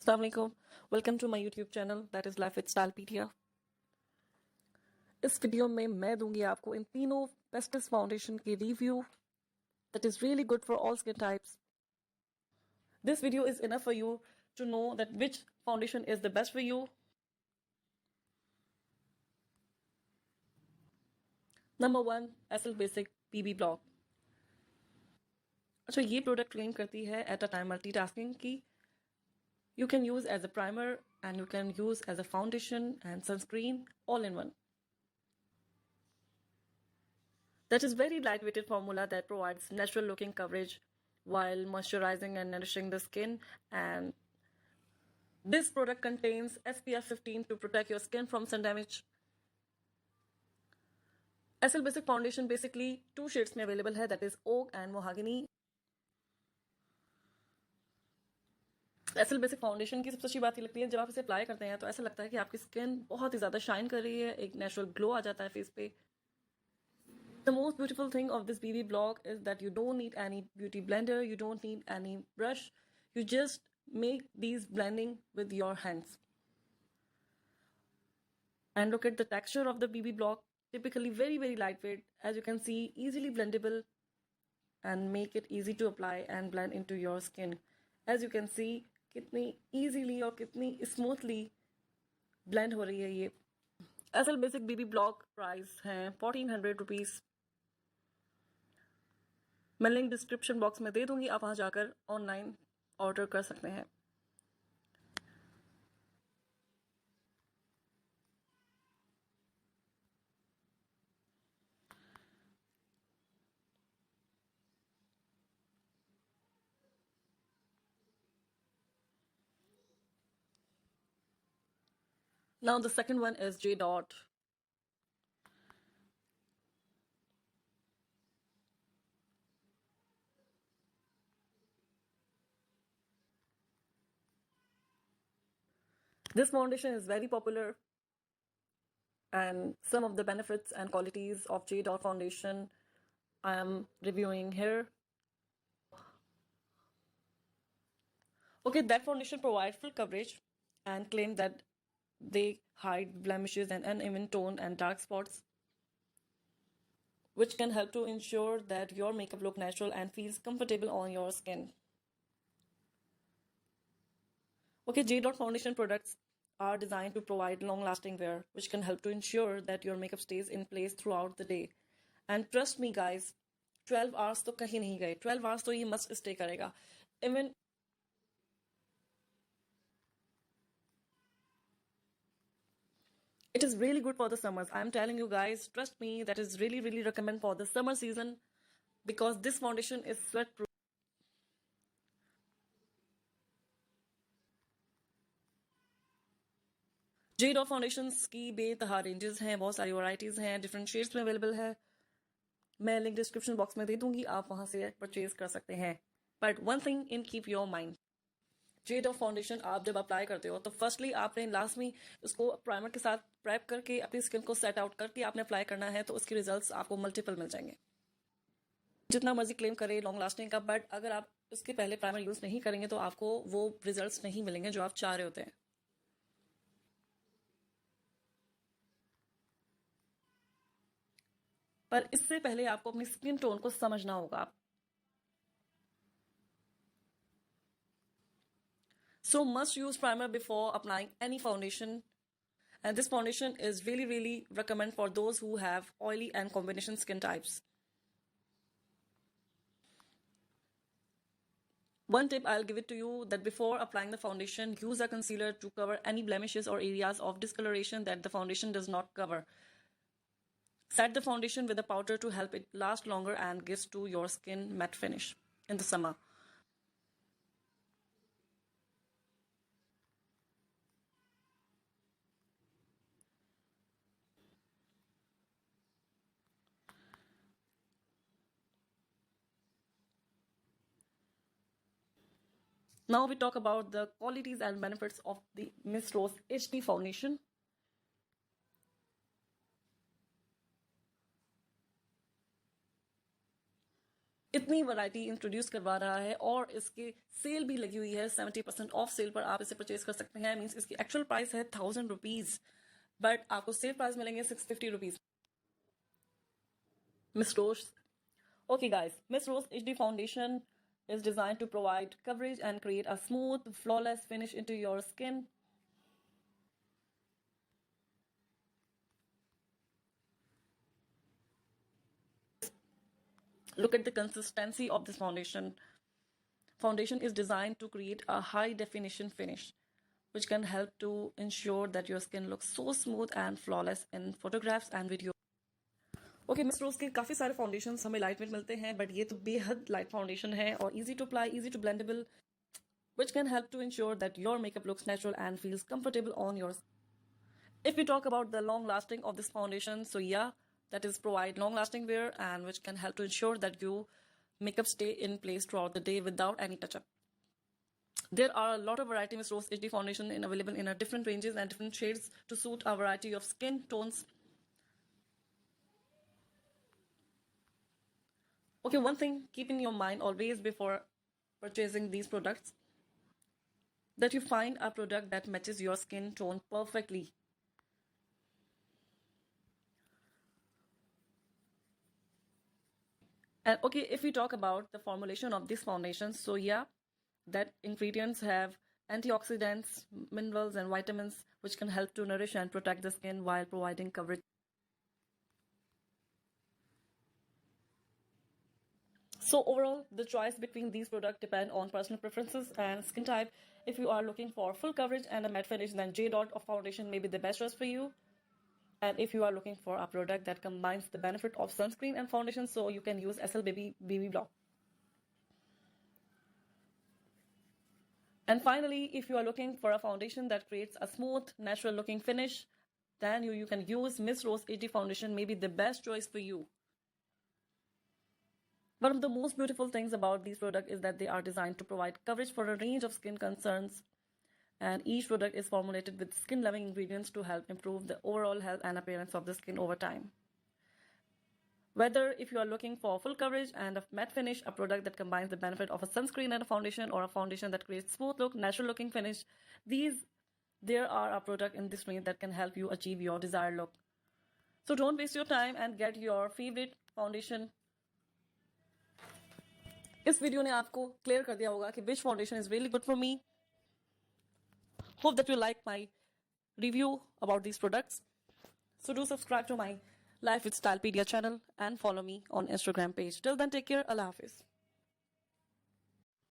Assalamu alaikum. Welcome to my YouTube channel that is Life with Stylepedia. इस video में मैं दूंगी आपको इन तीनों बेस्टेस्ट फाउंडेशन की review that is really good for all skin types. This video is enough for you to know that which foundation is the best for you. Number 1, SL Basic BB Block. अच्छा, ये product claim करती है at a time multitasking की you can use as a primer and you can use as a foundation and sunscreen all in one. That is very lightweighted formula that provides natural looking coverage while moisturizing and nourishing the skin, and this product contains SPF 15 to protect your skin from sun damage. SL Basic foundation basically 2 shades में available है, that is oak and mahogany. Acyl basic foundation की सबसे अच्छी बात ये लगती है जब आप इसे अप्लाई करते हैं तो ऐसा लगता है कि आपकी स्किन बहुत ही ज़्यादा शाइन कर रही है, एक नेचुरल ग्लो आ जाता है फेस पे. The most beautiful thing of this BB block is that you don't need any beauty blender, you don't need any brush, you just make these blending with your hands. And look at the texture of the BB block, typically very very lightweight, as you can see, easily blendable and make it easy to apply and blend into your skin. As you can see कितनी easily और कितनी smoothly blend हो रही है ये. Acyl basic बीबी block price है 1400 rupees. मैं link description box में दे दूंगी, आप वहाँ जाकर ऑनलाइन ऑर्डर कर सकते हैं. Now the second one is J Dot. This foundation is very popular, and some of the benefits and qualities of J Dot foundation I am reviewing here. Okay, that foundation provides full coverage and claim that they hide blemishes and uneven tone and dark spots, which can help to ensure that your makeup look natural and feels comfortable on your skin. Okay, J Dot foundation products are designed to provide long-lasting wear, which can help to ensure that your makeup stays in place throughout the day. And trust me guys, 12 hours तो कहीं नहीं गए, 12 hours तो ये must stay करेगा. Even it is really good for the summers. I'm telling you guys, trust me, that is really recommend for the summer season because this foundation is sweat proof. J Dot foundations की बेतहा ranges हैं, बहुत सारी varieties हैं, different shades में available है. मैं link description box में दे दूंगी, आप वहां से परचेज कर सकते हैं. But one thing in keep your mind, J Dot foundation आप जब अप्लाई करते हो तो फर्स्टली आपने लास्ट में उसको प्राइमर के साथ प्रेप करके अपनी स्किन को सेट आउट करके आपने अप्लाई करना है, तो उसके रिजल्ट्स आपको मल्टीपल मिल जाएंगे. जितना मर्जी क्लेम करे लॉन्ग लास्टिंग का, बट अगर आप उसके पहले प्राइमर यूज नहीं करेंगे तो आपको वो रिजल्ट्स नहीं मिलेंगे जो आप चाह रहे होते हैं. पर इससे पहले आपको अपनी स्किन टोन को समझना होगा. So must use primer before applying any foundation, and this foundation is really recommend for those who have oily and combination skin types. One tip I'll give it to you, that before applying the foundation, use a concealer to cover any blemishes or areas of discoloration that the foundation does not cover. Set the foundation with a powder to help it last longer and gives to your skin matte finish in the summer. Now we talk about the qualities and benefits of the Miss Rose HD foundation. इतनी variety introduce करवा रहा है और इसकी cell भी लगी हुई है 70% ऑफ सेल पर आप इसे परचेज कर सकते हैं। मीन्स इसकी एक्चुअल प्राइस है 1000 रुपीज, बट आपको सेल प्राइस मिलेंगे 650 rupees. Miss Rose. Okay, guys, Miss Rose HD foundation is designed to provide coverage and create a smooth, flawless finish into your skin. Look at the consistency of this foundation. Foundation is designed to create a high definition finish, which can help to ensure that your skin looks so smooth and flawless in photographs and videos. Okay, miss Rose के काफ़ी सारे foundations हमें light weight मिलते हैं, but ये तो बेहद light foundation है और easy to apply, easy to blendable, which can help to ensure that your makeup looks natural and feels comfortable on your skin. If we talk about the long lasting of this foundation, so yeah, that is provide long lasting wear and which can help to ensure that your makeup stay in place throughout the day without any touch up. There are a lot of variety Miss Rose HD foundation available in different ranges and different shades to suit a variety of skin tones. Okay, one thing keep in your mind always before purchasing these products, that you find a product that matches your skin tone perfectly. And okay, if we talk about the formulation of this foundation, so yeah, that ingredients have antioxidants, minerals and vitamins which can help to nourish and protect the skin while providing coverage. So overall, the choice between these products depend on personal preferences and skin type. If you are looking for full coverage and a matte finish, then J Dot of foundation may be the best choice for you. And if you are looking for a product that combines the benefit of sunscreen and foundation, so you can use SL BB Block. And finally, if you are looking for a foundation that creates a smooth, natural looking finish, then you can use Miss Rose HD foundation, may be the best choice for you. One of the most beautiful things about these products is that they are designed to provide coverage for a range of skin concerns, and each product is formulated with skin-loving ingredients to help improve the overall health and appearance of the skin over time. Whether if you are looking for full coverage and a matte finish, a product that combines the benefit of a sunscreen and a foundation, or a foundation that creates smooth look, natural looking finish, there are a product in this range that can help you achieve your desired look. So don't waste your time and get your favorite foundation. इस video ने आपको clear कर दिया होगा कि which foundation is really good for me. Hope that you like my review about these products. So do subscribe to my Life with Stylepedia channel and follow me on Instagram page. Till then, take care. Allah Hafiz.